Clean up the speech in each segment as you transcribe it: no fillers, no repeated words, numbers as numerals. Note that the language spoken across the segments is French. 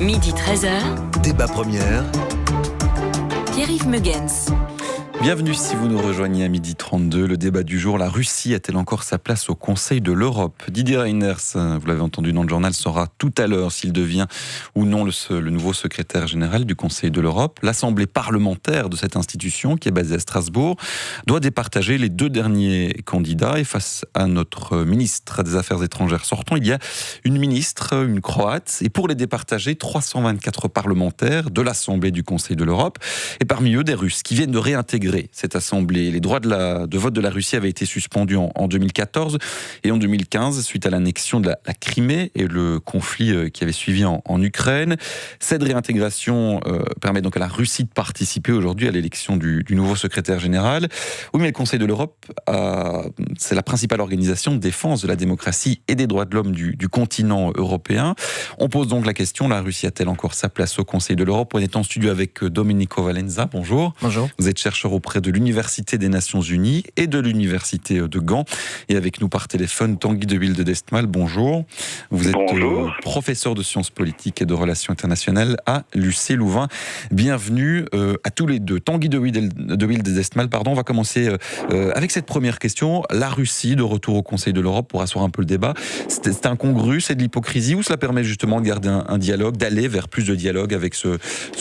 Midi 13h. Débat première. Pierre-Yves Megens. Bienvenue si vous nous rejoignez à 12h32. Le débat du jour, la Russie a-t-elle encore sa place au Conseil de l'Europe ? Didier Reynders, vous l'avez entendu dans le journal, saura tout à l'heure s'il devient ou non le nouveau secrétaire général du Conseil de l'Europe. L'Assemblée parlementaire de cette institution, qui est basée à Strasbourg, doit départager les deux derniers candidats. Et face à notre ministre des Affaires étrangères sortant, il y a une ministre, une Croate. Et pour les départager, 324 parlementaires de l'Assemblée du Conseil de l'Europe. Et parmi eux, des Russes qui viennent de réintégrer cette assemblée. Les droits de vote de la Russie avaient été suspendus en 2014 et en 2015 suite à l'annexion de la Crimée et le conflit qui avait suivi en Ukraine. Cette réintégration permet donc à la Russie de participer aujourd'hui à l'élection du nouveau secrétaire général. Oui, mais le Conseil de l'Europe, c'est la principale organisation de défense de la démocratie et des droits de l'homme du continent européen. On pose donc la question, la Russie a-t-elle encore sa place au Conseil de l'Europe ? On est en studio avec Domenico Valenza. Bonjour. Bonjour. Vous êtes chercheur auprès de l'Université des Nations Unies et de l'Université de Gand. Et avec nous par téléphone, Tanguy de Wilde-D'Estmal, bonjour. Vous êtes professeur de sciences politiques et de relations internationales à l'UC Louvain. Bienvenue à tous les deux. Tanguy de Wilde-D'Estmal, on va commencer avec cette première question. La Russie, de retour au Conseil de l'Europe, pour asseoir un peu le débat, c'est incongru, c'est de l'hypocrisie, ou cela permet justement de garder un dialogue, d'aller vers plus de dialogue avec ce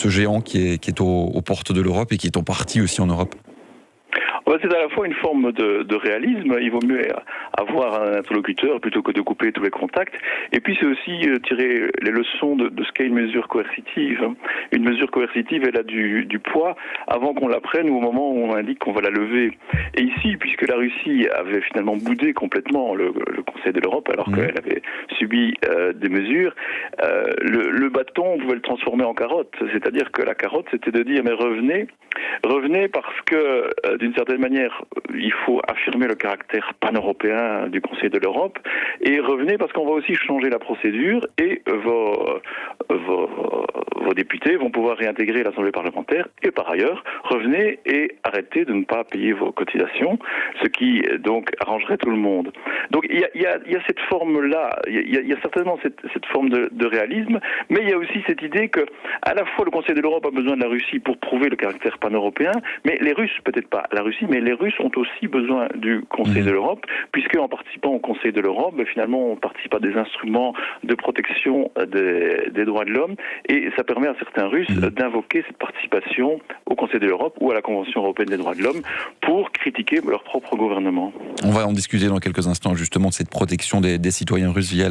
géant qui est aux portes de l'Europe et qui est en partie aussi en Europe? C'est à la fois une forme de réalisme. Il vaut mieux avoir un interlocuteur plutôt que de couper tous les contacts. Et puis c'est aussi tirer les leçons de ce qu'est une mesure coercitive. Une mesure coercitive, elle a du poids avant qu'on la prenne ou au moment où on indique qu'on va la lever. Et ici, puisque la Russie avait finalement boudé complètement le Conseil de l'Europe alors qu'elle avait subi des mesures, le bâton, on pouvait le transformer en carotte. C'est-à-dire que la carotte, c'était de dire mais revenez parce que d'une certaine manière, il faut affirmer le caractère pan-européen du Conseil de l'Europe et revenez parce qu'on va aussi changer la procédure et vos députés vont pouvoir réintégrer l'Assemblée parlementaire et par ailleurs, revenez et arrêtez de ne pas payer vos cotisations, ce qui donc arrangerait tout le monde. Donc il y a cette forme-là, il y a certainement cette forme de réalisme, mais il y a aussi cette idée que à la fois le Conseil de l'Europe a besoin de la Russie pour prouver le caractère pan-européen, mais les Russes, peut-être pas la Russie, mais les Russes ont aussi besoin du Conseil de l'Europe, puisque en participant au Conseil de l'Europe, finalement on participe à des instruments de protection des droits de l'homme, et ça permet à certains Russes d'invoquer cette participation au Conseil de l'Europe ou à la Convention européenne des droits de l'homme pour critiquer leur propre gouvernement. On va en discuter dans quelques instants justement de cette protection des citoyens russes via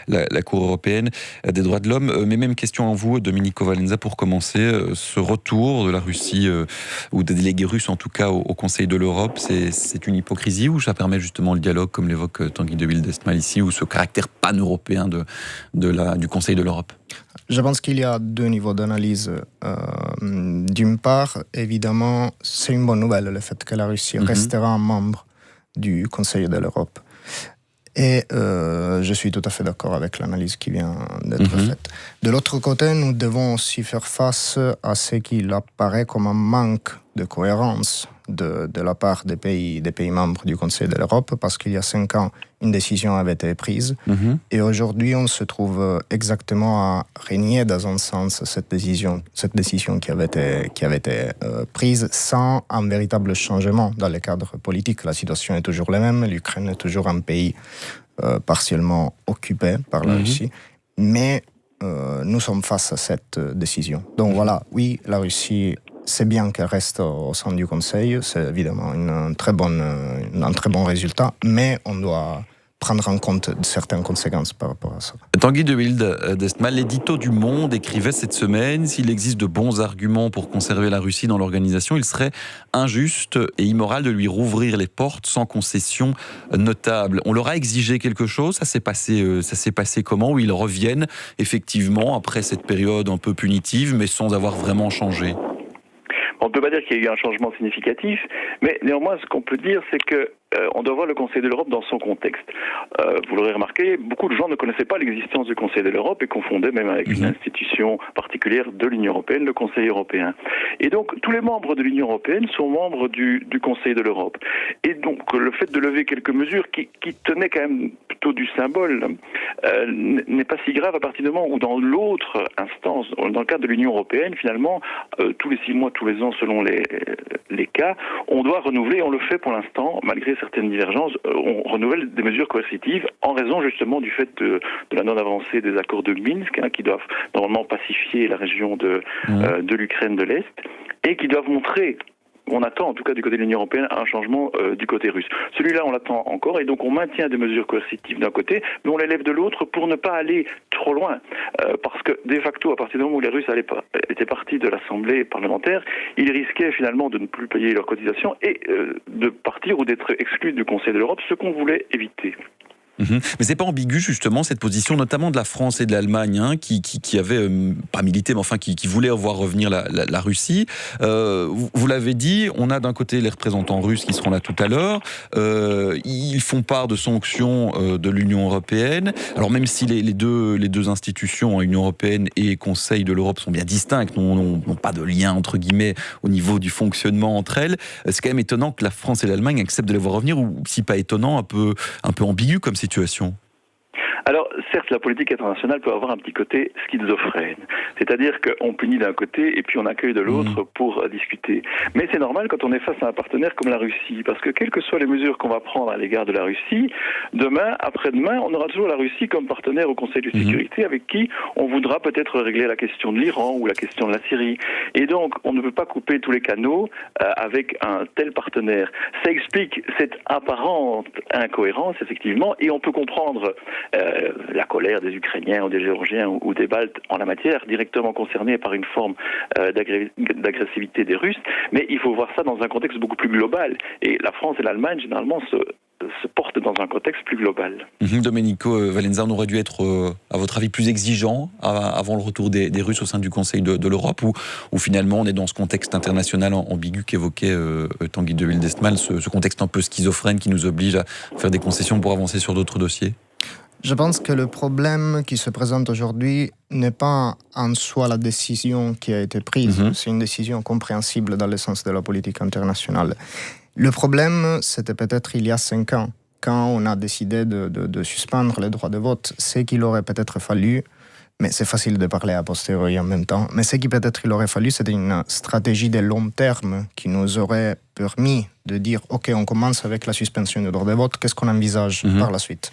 la Cour européenne des droits de l'homme. Mais même question à vous, Domenico Valenza, pour commencer. Ce retour de la Russie, ou des délégués russes en tout cas, au Conseil de l'Europe, c'est une hypocrisie ou ça permet justement le dialogue, comme l'évoque Tanguy de Wilde-D'Estmal ici, ou ce caractère pan-européen du Conseil de l'Europe? Je pense qu'il y a deux niveaux d'analyse. D'une part, évidemment, c'est une bonne nouvelle le fait que la Russie restera un membre du Conseil de l'Europe. Et je suis tout à fait d'accord avec l'analyse qui vient d'être faite. De l'autre côté, nous devons aussi faire face à ce qu'il apparaît comme un manque de cohérence de la part des pays membres du Conseil de l'Europe, parce qu'il y a 5 ans, une décision avait été prise. Et aujourd'hui, on se trouve exactement à régner dans un sens cette décision qui avait été prise sans un véritable changement dans le cadre politique. La situation est toujours la même. L'Ukraine est toujours un pays partiellement occupé par la Russie. Mais nous sommes face à cette décision. Donc voilà, oui, la Russie, c'est bien qu'elle reste au sein du Conseil, c'est évidemment un très bon résultat, mais on doit prendre en compte certaines conséquences par rapport à ça. Tanguy de Wilde-D'Estmal, l'édito du Monde écrivait cette semaine: s'il existe de bons arguments pour conserver la Russie dans l'organisation, il serait injuste et immoral de lui rouvrir les portes sans concession notable. On leur a exigé quelque chose, ça s'est passé comment, où ils reviennent effectivement après cette période un peu punitive, mais sans avoir vraiment changé? On ne peut pas dire qu'il y a eu un changement significatif, mais néanmoins, ce qu'on peut dire, c'est que on doit voir le Conseil de l'Europe dans son contexte. Vous l'aurez remarqué, beaucoup de gens ne connaissaient pas l'existence du Conseil de l'Europe et confondaient même avec une institution particulière de l'Union européenne, le Conseil européen. Et donc, tous les membres de l'Union européenne sont membres du Conseil de l'Europe. Et donc, le fait de lever quelques mesures qui tenaient quand même plutôt du symbole n'est pas si grave à partir du moment où dans l'autre instance, dans le cadre de l'Union européenne, finalement, tous les 6 mois, tous les ans, selon les cas, on doit renouveler, on le fait pour l'instant, malgré certaines divergences, on renouvelle des mesures coercitives en raison justement du fait de la non-avancée des accords de Minsk, qui doivent normalement pacifier la région de l'Ukraine de l'Est, et qui doivent montrer, on attend en tout cas du côté de l'Union européenne un changement du côté russe. Celui-là, on l'attend encore, et donc on maintient des mesures coercitives d'un côté, mais on les lève de l'autre pour ne pas aller trop loin. Parce que, de facto, à partir du moment où les Russes étaient partis de l'Assemblée parlementaire, ils risquaient finalement de ne plus payer leurs cotisations et de partir ou d'être exclus du Conseil de l'Europe, ce qu'on voulait éviter. Mais c'est pas ambigu justement cette position, notamment de la France et de l'Allemagne, qui avaient pas milité, mais enfin qui voulaient voir revenir la Russie. Vous l'avez dit, on a d'un côté les représentants russes qui seront là tout à l'heure. Ils font part de sanctions de l'Union européenne. Alors même si les deux institutions, Union européenne et Conseil de l'Europe, sont bien distinctes, n'ont pas de lien entre guillemets au niveau du fonctionnement entre elles, c'est quand même étonnant que la France et l'Allemagne acceptent de les voir revenir, ou si pas étonnant, un peu ambigu comme situation. Alors, certes, la politique internationale peut avoir un petit côté schizophrène. C'est-à-dire qu'on punit d'un côté et puis on accueille de l'autre pour discuter. Mais c'est normal quand on est face à un partenaire comme la Russie, parce que quelles que soient les mesures qu'on va prendre à l'égard de la Russie, demain, après-demain, on aura toujours la Russie comme partenaire au Conseil de sécurité avec qui on voudra peut-être régler la question de l'Iran ou la question de la Syrie. Et donc, on ne peut pas couper tous les canaux avec un tel partenaire. Ça explique cette apparente incohérence, effectivement, et on peut comprendre la colère des Ukrainiens ou des Géorgiens ou des Baltes en la matière, directement concernés par une forme d'agressivité des Russes, mais il faut voir ça dans un contexte beaucoup plus global. Et la France et l'Allemagne, généralement, se portent dans un contexte plus global. Domenico Valenza, on aurait dû être, à votre avis, plus exigeant avant le retour des Russes au sein du Conseil de l'Europe, ou finalement on est dans ce contexte international ambigu qu'évoquait Tanguy de Wildestmal, ce contexte un peu schizophrène qui nous oblige à faire des concessions pour avancer sur d'autres dossiers? Je pense que le problème qui se présente aujourd'hui n'est pas en soi la décision qui a été prise. C'est une décision compréhensible dans le sens de la politique internationale. Le problème, c'était peut-être il y a 5 ans, quand on a décidé de suspendre les droits de vote. C'est qu'il aurait peut-être fallu, mais c'est facile de parler a posteriori en même temps, mais ce qui peut-être il aurait fallu, c'était une stratégie de long terme qui nous aurait permis de dire « Ok, on commence avec la suspension des droits de vote, qu'est-ce qu'on envisage par la suite ?»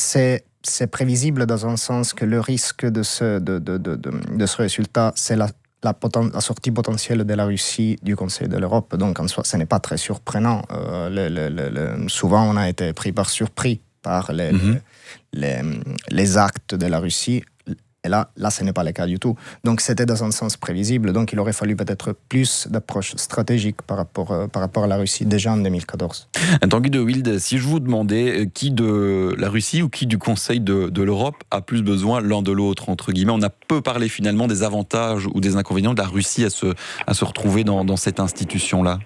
C'est prévisible dans un sens que le risque de ce résultat, c'est la sortie potentielle de la Russie du Conseil de l'Europe. Donc en soi, ce n'est pas très surprenant. Souvent, on a été pris par surprise par les actes de la Russie. Et là, ce n'est pas le cas du tout. Donc c'était dans un sens prévisible. Donc il aurait fallu peut-être plus d'approche stratégique par rapport à la Russie déjà en 2014. Tanguy de Wild, si je vous demandais qui de la Russie ou qui du Conseil de l'Europe a plus besoin l'un de l'autre, entre guillemets, on a peu parlé finalement des avantages ou des inconvénients de la Russie à se retrouver dans cette institution-là.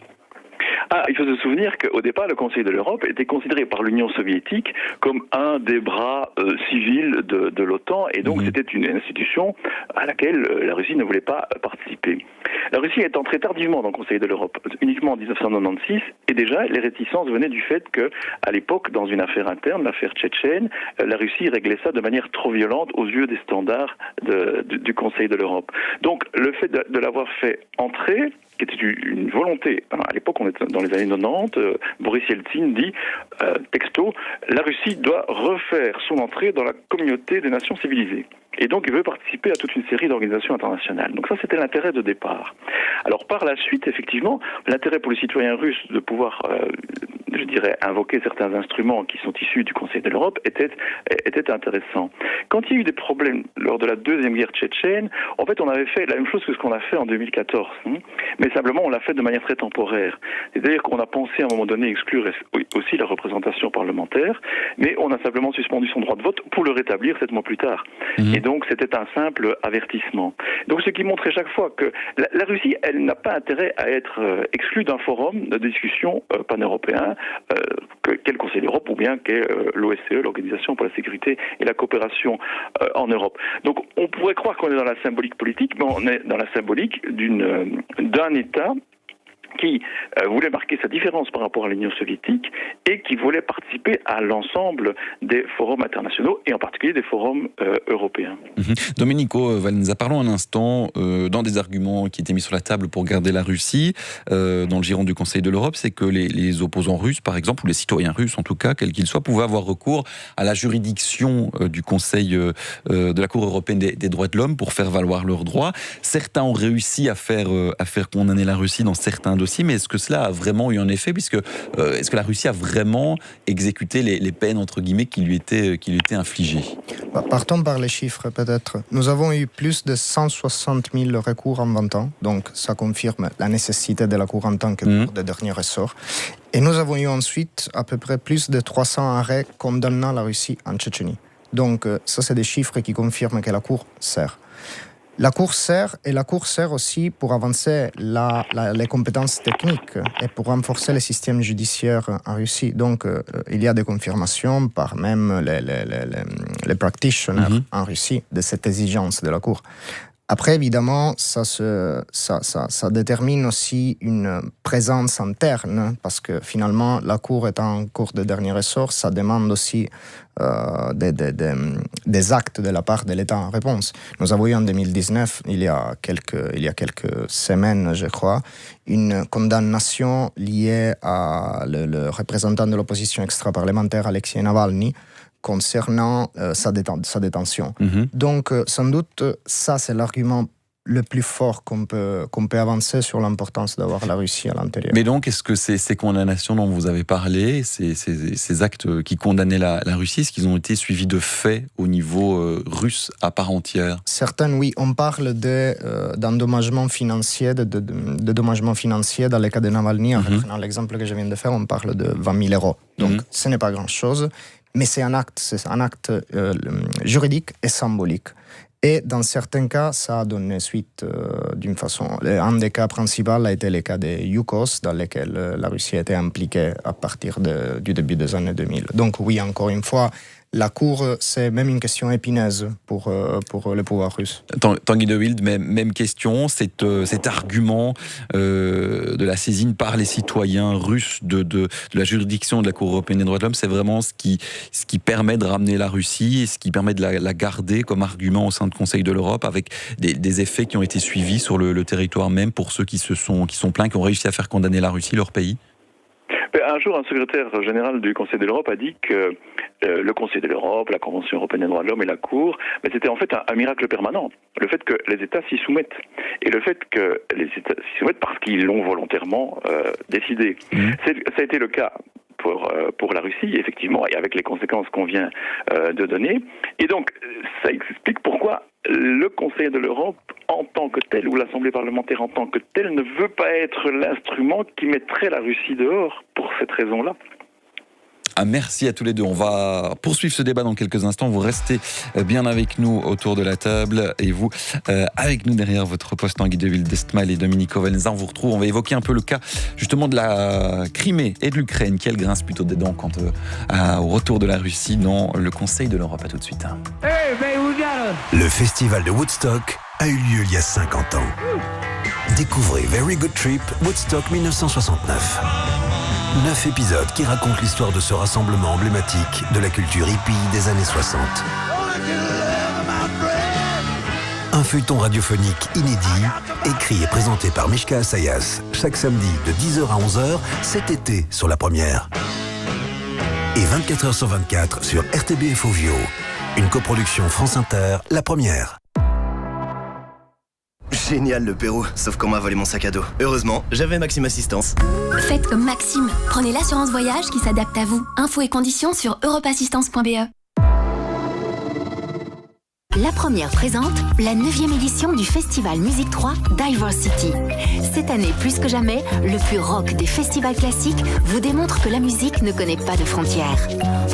Il faut se souvenir qu'au départ, le Conseil de l'Europe était considéré par l'Union soviétique comme un des bras civils de l'OTAN, et donc c'était une institution à laquelle la Russie ne voulait pas participer. La Russie est entrée tardivement dans le Conseil de l'Europe, uniquement en 1996, et déjà les réticences venaient du fait que, à l'époque, dans une affaire interne, l'affaire tchétchène, la Russie réglait ça de manière trop violente aux yeux des standards du Conseil de l'Europe. Donc le fait de l'avoir fait entrer, qui était une volonté, à l'époque on était dans les années 90, Boris Yeltsin dit, texto, la Russie doit refaire son entrée dans la communauté des nations civilisées. Et donc, il veut participer à toute une série d'organisations internationales. Donc ça, c'était l'intérêt de départ. Alors, par la suite, effectivement, l'intérêt pour les citoyens russes de pouvoir, je dirais, invoquer certains instruments qui sont issus du Conseil de l'Europe était intéressant. Quand il y a eu des problèmes lors de la deuxième guerre tchétchène, en fait, on avait fait la même chose que ce qu'on a fait en 2014. Mais simplement, on l'a fait de manière très temporaire. C'est-à-dire qu'on a pensé à un moment donné exclure aussi la représentation parlementaire, mais on a simplement suspendu son droit de vote pour le rétablir 7 mois plus tard. Et donc, c'était un simple avertissement. Donc, ce qui montrait chaque fois que la Russie, elle n'a pas intérêt à être exclue d'un forum de discussion pan-européen qu'est le Conseil d'Europe ou bien qu'est l'OSCE, l'Organisation pour la sécurité et la coopération en Europe. Donc on pourrait croire qu'on est dans la symbolique politique, mais on est dans la symbolique d'un État qui voulait marquer sa différence par rapport à l'Union soviétique et qui voulait participer à l'ensemble des forums internationaux et en particulier des forums européens. Domenico Valenza, parlons un instant dans des arguments qui étaient mis sur la table pour garder la Russie dans le giron du Conseil de l'Europe, c'est que les opposants russes, par exemple, ou les citoyens russes en tout cas, quels qu'ils soient, pouvaient avoir recours à la juridiction du Conseil de la Cour européenne des droits de l'homme pour faire valoir leurs droits. Certains ont réussi à faire condamner la Russie dans certains dossiers, mais est-ce que cela a vraiment eu un effet, puisque est-ce que la Russie a vraiment exécuté les peines entre guillemets qui lui étaient infligées? Partons par les chiffres peut-être. Nous avons eu plus de 160 000 recours en 20 ans, donc ça confirme la nécessité de la Cour en tant que cour de dernier ressort. Et nous avons eu ensuite à peu près plus de 300 arrêts condamnant la Russie en Tchétchénie. Donc ça, c'est des chiffres qui confirment que la Cour sert. La Cour sert aussi pour avancer les compétences techniques et pour renforcer le système judiciaire en Russie. Donc, il y a des confirmations par même les practitioners en Russie de cette exigence de la Cour. Après, évidemment, ça détermine aussi une présence interne, parce que finalement, la Cour étant en cour de dernier ressort, ça demande aussi des actes de la part de l'État en réponse. Nous avons eu en 2019, il y a quelques semaines, je crois, une condamnation liée à le représentant de l'opposition extra-parlementaire, Alexei Navalny, concernant sa détention. Donc, sans doute, ça, c'est l'argument le plus fort qu'on peut avancer sur l'importance d'avoir la Russie à l'intérieur. Mais donc, est-ce que ces condamnations dont vous avez parlé, ces actes qui condamnaient la Russie, est-ce qu'ils ont été suivis de faits au niveau russe à part entière? Certains, oui. On parle d'endommagement financier, de dommagements financiers. Dans le cas de Navalny, en reprenant l'exemple que je viens de faire, on parle de 20 000 euros. Donc, ce n'est pas grand-chose. Mais c'est un acte juridique et symbolique. Et dans certains cas, ça a donné suite d'une façon. Un des cas principaux a été le cas des Yukos, dans lesquels la Russie a été impliquée à partir du début des années 2000. Donc oui, encore une fois, la Cour, c'est même une question épineuse pour le pouvoir russe. Tanguy de Wild, même question, cet argument de la saisine par les citoyens russes de la juridiction de la Cour européenne des droits de l'homme, c'est vraiment ce qui permet de ramener la Russie et ce qui permet de la garder comme argument au sein du Conseil de l'Europe, avec des effets qui ont été suivis sur le territoire même pour ceux qui sont plaints, qui ont réussi à faire condamner la Russie, leur pays. Un jour, un secrétaire général du Conseil de l'Europe a dit que le Conseil de l'Europe, la Convention européenne des droits de l'homme et la Cour, mais c'était en fait un miracle permanent. Le fait que les États s'y soumettent. Et le fait que les États s'y soumettent parce qu'ils l'ont volontairement décidé. Ça a été le cas pour la Russie, effectivement, et avec les conséquences qu'on vient de donner. Et donc, ça explique pourquoi le Conseil de l'Europe, en tant que tel, ou l'Assemblée parlementaire en tant que telle, ne veut pas être l'instrument qui mettrait la Russie dehors pour cette raison-là. Merci à tous les deux. On va poursuivre ce débat dans quelques instants. Vous restez bien avec nous autour de la table et vous avec nous derrière votre poste, Tanguy de Wild-Estmal et Domenico Valenza. On vous retrouve. On va évoquer un peu le cas justement de la Crimée et de l'Ukraine, qui elle grince plutôt des dents quant au retour de la Russie dans le Conseil de l'Europe. À tout de suite. Le festival de Woodstock a eu lieu il y a 50 ans. Découvrez Very Good Trip Woodstock 1969. 9 épisodes qui racontent l'histoire de ce rassemblement emblématique de la culture hippie des années 60. Un feuilleton radiophonique inédit, écrit et présenté par Mishka Assayas, chaque samedi de 10h à 11h, cet été sur La Première. Et 24h sur 24 sur RTBF Ovio. Une coproduction France Inter, La Première. Génial le Pérou, sauf qu'on m'a volé mon sac à dos. Heureusement, j'avais Maxime Assistance. Faites comme Maxime. Prenez l'assurance voyage qui s'adapte à vous. Infos et conditions sur europeassistance.be. La première présente la 9e édition du Festival Musique 3 Diversity. Cette année, plus que jamais, le plus rock des festivals classiques vous démontre que la musique ne connaît pas de frontières.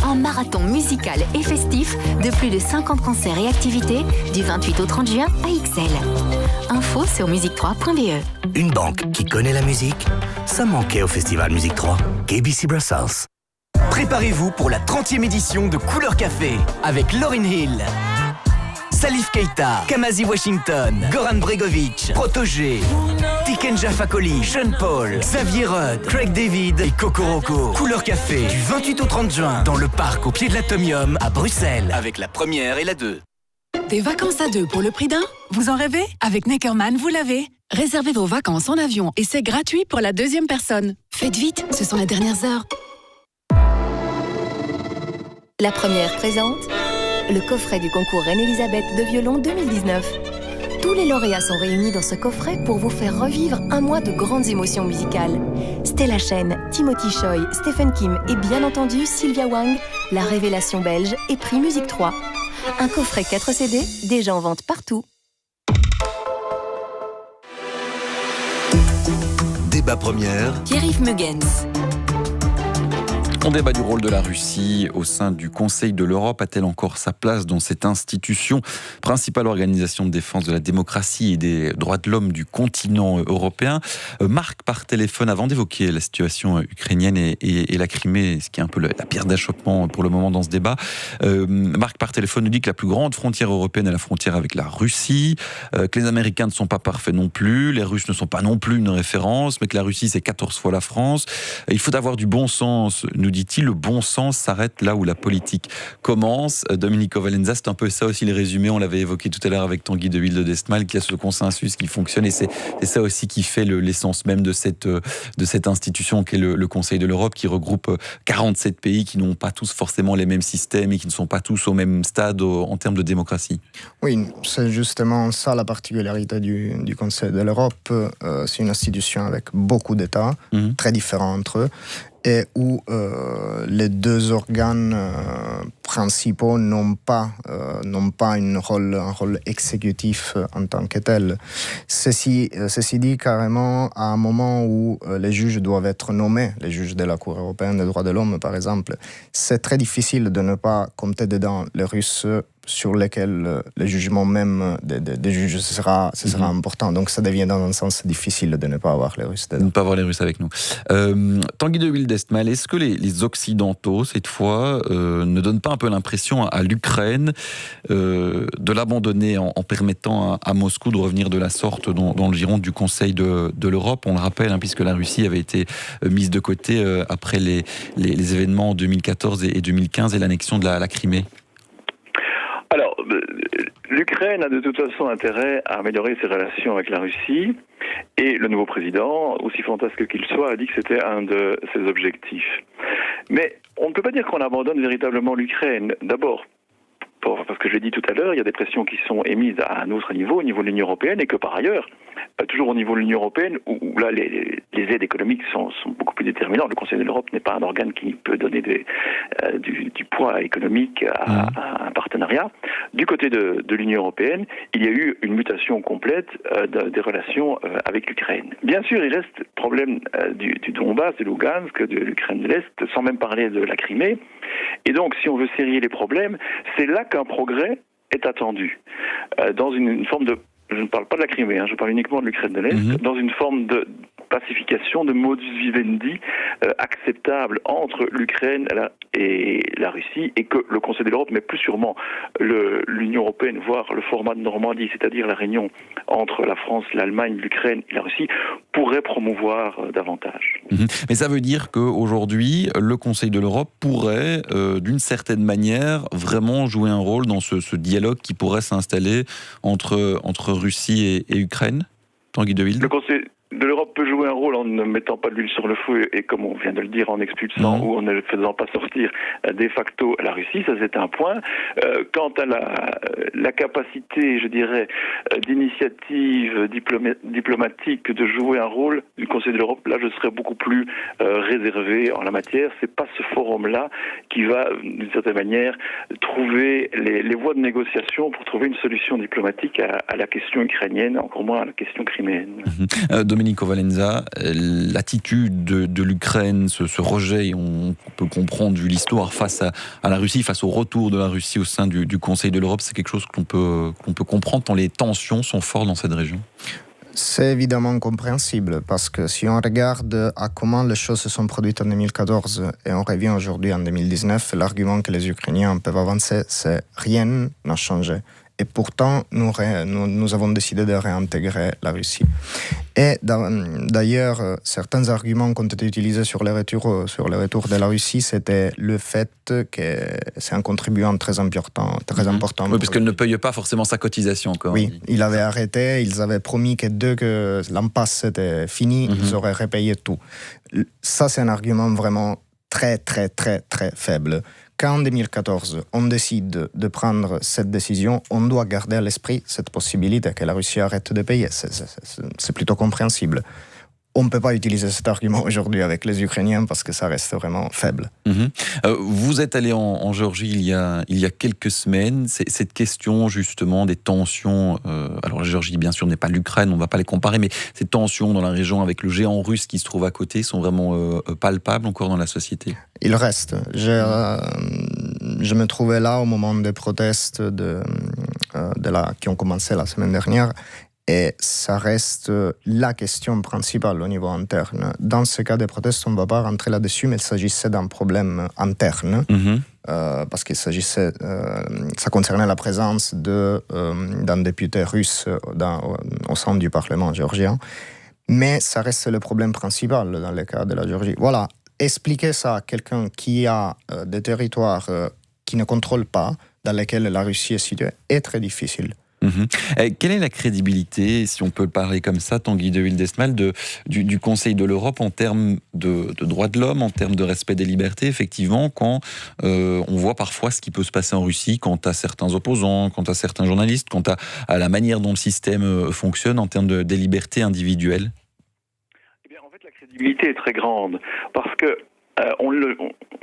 Un marathon musical et festif de plus de 50 concerts et activités du 28 au 30 juin à Ixelles. Info sur musique3.be. Une banque qui connaît la musique, ça manquait au Festival Musique 3. KBC Brussels. Préparez-vous pour la 30e édition de Couleur Café avec Lauryn Hill, Salif Keita, Kamasi Washington, Goran Bregovic, Protégé, Tikenja Fakoli, Sean Paul, Xavier Rudd, Craig David et Coco Roco. Couleur Café du 28 au 30 juin dans le parc au pied de l'Atomium à Bruxelles avec la première et la 2. Des vacances à deux pour le prix d'un ? Vous en rêvez ? Avec Neckermann, vous l'avez. Réservez vos vacances en avion et c'est gratuit pour la deuxième personne. Faites vite, ce sont les dernières heures. La première présente le coffret du concours Reine-Élisabeth de violon 2019. Tous les lauréats sont réunis dans ce coffret pour vous faire revivre un mois de grandes émotions musicales. Stella Chen, Timothy Choi, Stephen Kim et bien entendu Sylvia Wang, la révélation belge et prix Musique 3. Un coffret 4 CD, déjà en vente partout. Débat première. Pierre-Yves Muggens. On débat du rôle de la Russie au sein du Conseil de l'Europe. A-t-elle encore sa place dans cette institution, principale organisation de défense de la démocratie et des droits de l'homme du continent européen ? Marc, par téléphone, avant d'évoquer la situation ukrainienne et la Crimée, ce qui est un peu la pierre d'achoppement pour le moment dans ce débat, Marc, par téléphone, nous dit que la plus grande frontière européenne est la frontière avec la Russie, que les Américains ne sont pas parfaits non plus, les Russes ne sont pas non plus une référence, mais que la Russie, c'est 14 fois la France. Il faut avoir du bon sens, nous dit-il, le bon sens s'arrête là où la politique commence. Domenico Valenza, c'est un peu ça aussi le résumé, on l'avait évoqué tout à l'heure avec Tanguy de Wildesmal, qu'il y a ce consensus qui fonctionne et c'est ça aussi qui fait l'essence même de cette institution qu'est le Conseil de l'Europe, qui regroupe 47 pays qui n'ont pas tous forcément les mêmes systèmes et qui ne sont pas tous au même stade en termes de démocratie. Oui, c'est justement ça la particularité du Conseil de l'Europe. C'est une institution avec beaucoup d'États, très différents entre eux, et où les deux organes principaux n'ont pas un rôle exécutif en tant que tel. Ceci dit, carrément, à un moment où les juges doivent être nommés, les juges de la Cour européenne des droits de l'homme, par exemple, c'est très difficile de ne pas compter dedans les Russes sur lesquels le jugement même des juges sera important. Donc ça devient dans un sens difficile de ne pas avoir les Russes dedans. De ne pas avoir les Russes avec nous. Tanguy de Wildesmal, est-ce que les Occidentaux, cette fois, ne donnent pas un peu l'impression à l'Ukraine de l'abandonner en permettant à Moscou de revenir de la sorte dans le giron du Conseil de l'Europe ? On le rappelle, puisque la Russie avait été mise de côté après les événements en 2014 et 2015 et l'annexion de la Crimée. Alors, l'Ukraine a de toute façon intérêt à améliorer ses relations avec la Russie, et le nouveau président, aussi fantasque qu'il soit, a dit que c'était un de ses objectifs. Mais on ne peut pas dire qu'on abandonne véritablement l'Ukraine. D'abord, parce que je l'ai dit tout à l'heure, il y a des pressions qui sont émises à un autre niveau, au niveau de l'Union européenne, et que par ailleurs, toujours au niveau de l'Union européenne, où là les aides économiques sont beaucoup plus déterminantes. Le Conseil de l'Europe n'est pas un organe qui peut donner du poids économique à un partenariat. Du côté de l'Union européenne, il y a eu une mutation complète des relations avec l'Ukraine. Bien sûr, il reste problème du Donbass, du Lugansk, de l'Ukraine de l'Est, sans même parler de la Crimée. Et donc, si on veut serrer les problèmes, c'est là qu'un progrès est attendu. Dans une forme de... Je ne parle pas de la Crimée, je parle uniquement de l'Ukraine de l'Est, dans une forme de pacification, de modus vivendi acceptable entre l'Ukraine et la Russie, et que le Conseil de l'Europe, mais plus sûrement l'Union européenne, voire le format de Normandie, c'est-à-dire la réunion entre la France, l'Allemagne, l'Ukraine et la Russie, pourrait promouvoir davantage. Mais ça veut dire qu'aujourd'hui, le Conseil de l'Europe pourrait, d'une certaine manière, vraiment jouer un rôle dans ce dialogue qui pourrait s'installer entre Russie et Ukraine ? Tanguy de Wild ? Le Conseil de l'Europe l'Europe peut jouer un rôle en ne mettant pas de l'huile sur le feu et comme on vient de le dire, en expulsant ou en ne faisant pas sortir de facto la Russie, ça c'est un point. Quant à la capacité, je dirais, d'initiative diplomatique de jouer un rôle du Conseil de l'Europe, là je serais beaucoup plus réservé en la matière. C'est pas ce forum-là qui va, d'une certaine manière, trouver les voies de négociation pour trouver une solution diplomatique à la question ukrainienne, encore moins à la question criméenne. Domenico Valenza, l'attitude de l'Ukraine, ce rejet, on peut comprendre vu l'histoire face à la Russie, face au retour de la Russie au sein du Conseil de l'Europe, c'est quelque chose qu'on peut comprendre tant les tensions sont fortes dans cette région. C'est évidemment compréhensible parce que si on regarde à comment les choses se sont produites en 2014 et on revient aujourd'hui en 2019, l'argument que les Ukrainiens peuvent avancer, c'est rien n'a changé. Et pourtant, nous avons décidé de réintégrer la Russie. Et d'ailleurs, certains arguments qui ont été utilisés sur le retour de la Russie, c'était le fait que c'est un contribuant très important. Oui, parce qu'elle ne paye pas forcément sa cotisation encore. Oui, il avait arrêté, ils avaient promis que dès que l'impasse était finie, ils auraient repayé tout. Ça, c'est un argument vraiment très, très, très, très faible. Quand en 2014, on décide de prendre cette décision, on doit garder à l'esprit cette possibilité que la Russie arrête de payer. C'est plutôt compréhensible. On ne peut pas utiliser cet argument aujourd'hui avec les Ukrainiens parce que ça reste vraiment faible. Vous êtes allé en Géorgie il y a quelques semaines. Cette question justement des tensions, alors la Géorgie bien sûr n'est pas l'Ukraine, on ne va pas les comparer, mais ces tensions dans la région avec le géant russe qui se trouve à côté sont vraiment palpables encore dans la société. Il reste. Je me trouvais là au moment des protestes qui ont commencé la semaine dernière. Et ça reste la question principale au niveau interne. Dans ce cas des protestes, on ne va pas rentrer là-dessus, mais il s'agissait d'un problème interne, parce qu'il s'agissait, ça concernait la présence d'un député russe au sein du Parlement géorgien. Mais ça reste le problème principal dans le cas de la Géorgie. Voilà, expliquer ça à quelqu'un qui a des territoires qui ne contrôle pas, dans lesquels la Russie est située, est très difficile. Quelle est la crédibilité, si on peut le parler comme ça, Tanguy de Wildesmal, du Conseil de l'Europe en termes de droits de l'homme, en termes de respect des libertés, effectivement, quand on voit parfois ce qui peut se passer en Russie, quant à certains opposants, quant à certains journalistes, quant à la manière dont le système fonctionne en termes des libertés individuelles? Eh bien, en fait, la crédibilité est très grande, parce que on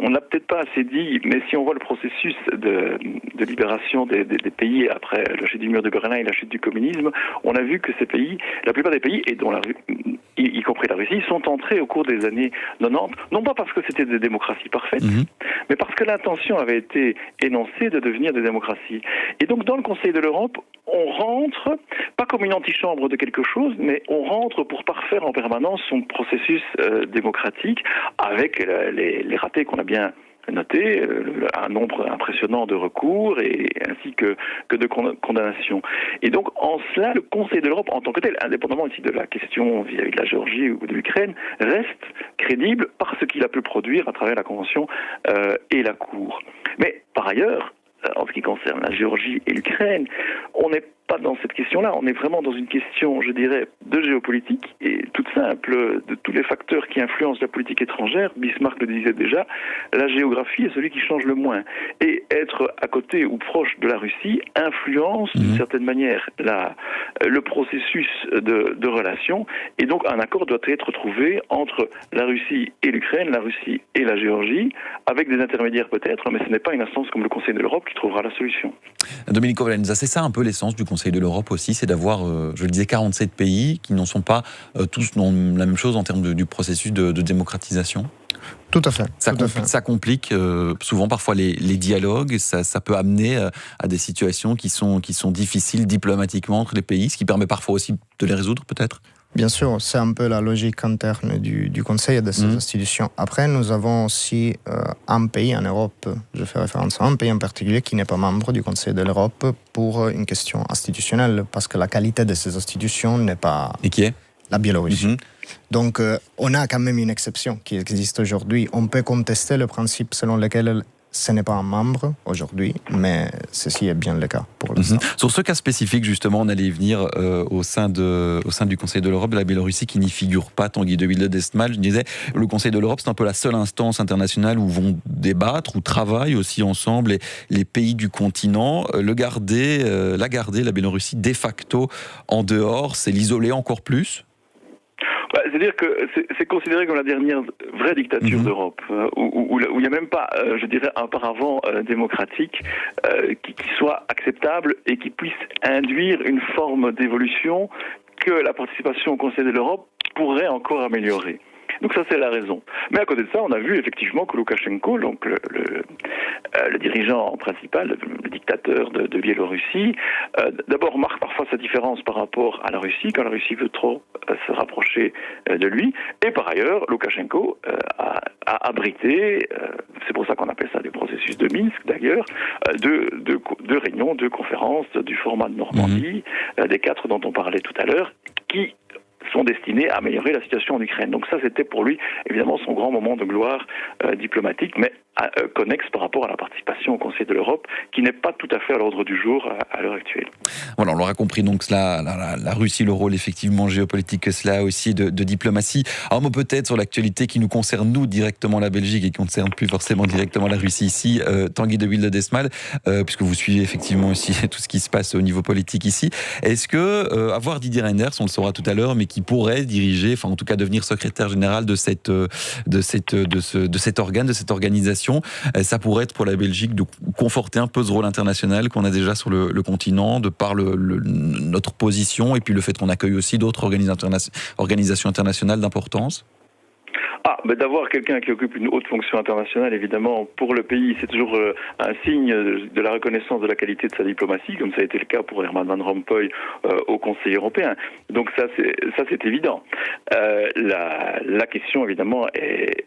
l'a peut-être pas assez dit, mais si on voit le processus de libération des pays après la chute du mur de Berlin et la chute du communisme, on a vu que ces pays, la plupart des pays, et dont y compris la Russie, sont entrés au cours des années 90, non pas parce que c'était des démocraties parfaites, mais parce que l'intention avait été énoncée de devenir des démocraties. Et donc dans le Conseil de l'Europe, on rentre, pas comme une antichambre de quelque chose, mais on rentre pour parfaire en permanence son processus démocratique avec les ratés qu'on a bien noté, un nombre impressionnant de recours ainsi que de condamnations. Et donc, en cela, le Conseil de l'Europe, en tant que tel, indépendamment aussi de la question vis-à-vis de la Géorgie ou de l'Ukraine, reste crédible par ce qu'il a pu produire à travers la Convention et la Cour. Mais, par ailleurs, en ce qui concerne la Géorgie et l'Ukraine, on n'est pas dans cette question-là, on est vraiment dans une question, je dirais, de géopolitique et toute simple, de tous les facteurs qui influencent la politique étrangère. Bismarck le disait déjà, la géographie est celui qui change le moins. Et être à côté ou proche de la Russie influence d'une certaine manière le processus de relations, et donc un accord doit être trouvé entre la Russie et l'Ukraine, la Russie et la Géorgie, avec des intermédiaires peut-être, mais ce n'est pas une instance comme le Conseil de l'Europe qui trouvera la solution. Domenico Valenza, c'est ça un peu l'essence du Conseil de l'Europe aussi, c'est d'avoir, je le disais, 47 pays qui n'en sont pas tous dans la même chose en termes du processus de démocratisation. Tout à fait. Ça complique souvent parfois les dialogues, ça peut amener à des situations qui sont difficiles diplomatiquement entre les pays, ce qui permet parfois aussi de les résoudre peut-être. Bien sûr, c'est un peu la logique interne du Conseil et de ses institutions. Après, nous avons aussi un pays en Europe, je fais référence à un pays en particulier qui n'est pas membre du Conseil de l'Europe pour une question institutionnelle, parce que la qualité de ces institutions n'est pas... Et qui est ? La Biélorussie. Donc, on a quand même une exception qui existe aujourd'hui. On peut contester le principe selon lequel ce n'est pas un membre aujourd'hui, mais ceci est bien le cas pour l'instant. Sur ce cas spécifique, justement, on allait y venir au sein du Conseil de l'Europe, de la Biélorussie, qui n'y figure pas, Tanguy de Wilde-Desmal. Je disais, le Conseil de l'Europe, c'est un peu la seule instance internationale où vont débattre, où travaillent aussi ensemble les pays du continent. La garder, la Biélorussie, de facto, en dehors, c'est l'isoler encore plus? C'est-à-dire que c'est considéré comme la dernière vraie dictature d'Europe, où il n'y a même pas, je dirais, un paravent démocratique qui soit acceptable et qui puisse induire une forme d'évolution que la participation au Conseil de l'Europe pourrait encore améliorer. Donc ça, c'est la raison. Mais à côté de ça, on a vu effectivement que Loukachenko, donc le dirigeant principal, le dictateur de Biélorussie, d'abord marque parfois sa différence par rapport à la Russie, quand la Russie veut trop se rapprocher de lui. Et par ailleurs, Loukachenko a abrité, c'est pour ça qu'on appelle ça des processus de Minsk d'ailleurs, deux réunions, deux conférences du format de Normandie, des 4 dont on parlait tout à l'heure, qui sont destinés à améliorer la situation en Ukraine. Donc ça, c'était pour lui, évidemment, son grand moment de gloire diplomatique, mais connexe par rapport à la participation au Conseil de l'Europe, qui n'est pas tout à fait à l'ordre du jour à l'heure actuelle. Voilà, on l'aura compris, donc cela, la Russie, le rôle effectivement géopolitique que cela a aussi de diplomatie. Un mot peut-être sur l'actualité qui nous concerne, nous, directement la Belgique, et qui ne concerne plus forcément directement la Russie ici, Tanguy de Wilde-Desmal, puisque vous suivez effectivement aussi tout ce qui se passe au niveau politique ici. Est-ce que avoir Didier Reynders, on le saura tout à l'heure, mais qui pourrait diriger, enfin en tout cas devenir secrétaire général de cet organe, de cette organisation, ça pourrait être pour la Belgique de conforter un peu ce rôle international qu'on a déjà sur le continent, de par notre position et puis le fait qu'on accueille aussi d'autres organisations internationales d'importance? Mais d'avoir quelqu'un qui occupe une haute fonction internationale, évidemment, pour le pays, c'est toujours un signe de la reconnaissance de la qualité de sa diplomatie, comme ça a été le cas pour Herman Van Rompuy au Conseil européen. Donc ça c'est évident. La question, évidemment, est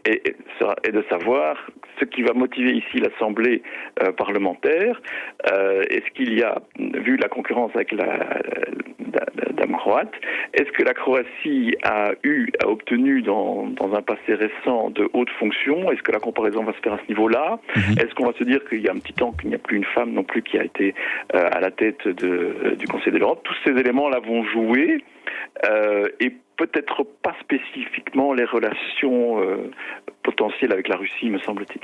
de savoir ce qui va motiver ici l'Assemblée parlementaire. Est-ce qu'il y a, vu la concurrence avec la dame croate, est-ce que la Croatie a obtenu dans un passé récent de hautes fonctions? Est-ce que la comparaison va se faire à ce niveau-là? Est-ce qu'on va se dire qu'il y a un petit temps qu'il n'y a plus une femme non plus qui a été à la tête du Conseil de l'Europe? Tous ces éléments-là vont jouer et peut-être pas spécifiquement les relations potentielles avec la Russie, me semble-t-il.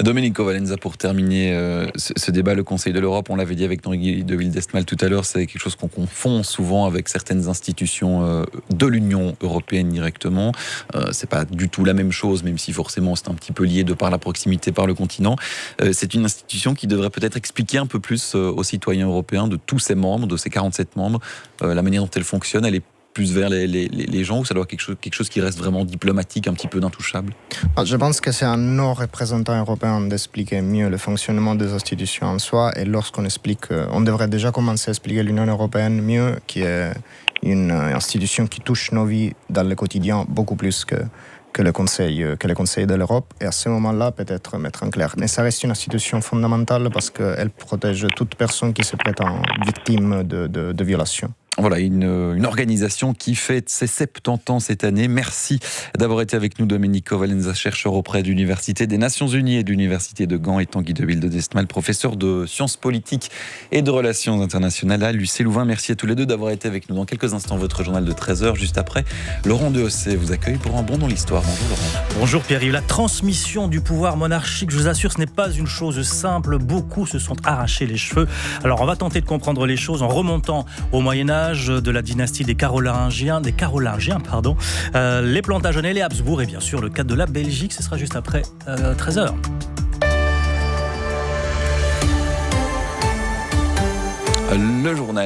Domenico Valenza, pour terminer ce débat, le Conseil de l'Europe, on l'avait dit avec Tanguy de Wilde-Desmal tout à l'heure, c'est quelque chose qu'on confond souvent avec certaines institutions de l'Union européenne directement. C'est pas du tout la même chose, même si forcément c'est un petit peu lié de par la proximité par le continent. C'est une institution qui devrait peut-être expliquer un peu plus aux citoyens européens, de tous ses membres, de ses 47 membres, la manière dont elle fonctionne. Elle est plus vers les gens, ou ça doit être quelque chose qui reste vraiment diplomatique, un petit peu d'intouchable? Je pense que c'est à nos représentants européens d'expliquer mieux le fonctionnement des institutions en soi, et lorsqu'on explique, on devrait déjà commencer à expliquer l'Union européenne mieux, qui est une institution qui touche nos vies dans le quotidien beaucoup plus que le Conseil de l'Europe, et à ce moment-là, peut-être mettre en clair. Mais ça reste une institution fondamentale parce qu'elle protège toute personne qui se prétend victime de violations. Voilà, une organisation qui fête ses 70 ans cette année. Merci d'avoir été avec nous, Domenico Valenza, chercheur auprès de l'Université des Nations Unies et de l'Université de Gand, et Tanguy de Wilde-Desmal, professeur de sciences politiques et de relations internationales à l'UC Louvain. Merci à tous les deux d'avoir été avec nous. Dans quelques instants, votre journal de 13h. Juste après, Laurent Dehaussé vous accueille pour un bond dans l'histoire. Bonjour Laurent. Bonjour Pierre-Yves. La transmission du pouvoir monarchique, je vous assure, ce n'est pas une chose simple. Beaucoup se sont arrachés les cheveux. Alors on va tenter de comprendre les choses en remontant au Moyen-Âge, de la dynastie des Carolingiens, les Plantagenets, les Habsbourg, et bien sûr le cas de la Belgique. Ce sera juste après 13h. Le journal